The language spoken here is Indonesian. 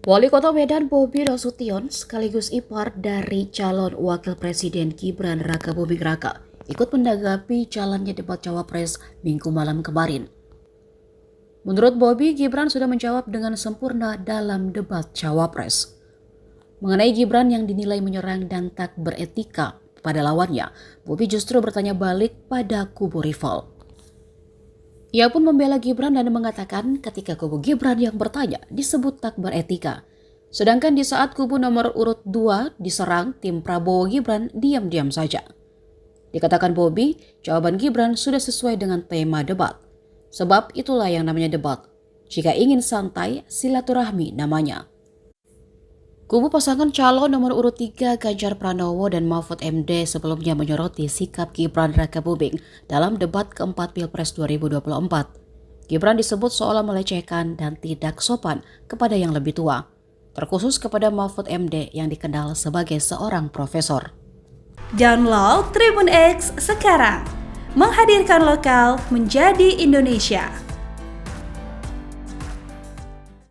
Wali Kota Medan Bobi Nasution sekaligus ipar dari calon wakil presiden Gibran Rakabuming Raka ikut menanggapi jalannya debat cawapres Minggu malam kemarin. Menurut Bobi, Gibran sudah menjawab dengan sempurna dalam debat cawapres. Mengenai Gibran yang dinilai menyerang dan tak beretika pada lawannya, Bobi justru bertanya balik pada kubu rival. Ia pun membela Gibran dan mengatakan ketika kubu Gibran yang bertanya disebut tak beretika. Sedangkan di saat kubu nomor urut 2 diserang, tim Prabowo Gibran diam-diam saja. Dikatakan Bobi, jawaban Gibran sudah sesuai dengan tema debat. Sebab itulah yang namanya debat. Jika ingin santai, silaturahmi namanya. Kubu pasangan calon nomor urut 3 Ganjar Pranowo dan Mahfud MD sebelumnya menyoroti sikap Gibran Rakabuming dalam debat keempat Pilpres 2024. Gibran disebut seolah melecehkan dan tidak sopan kepada yang lebih tua, terkhusus kepada Mahfud MD yang dikenal sebagai seorang profesor. Download Tribun X sekarang, menghadirkan lokal menjadi Indonesia.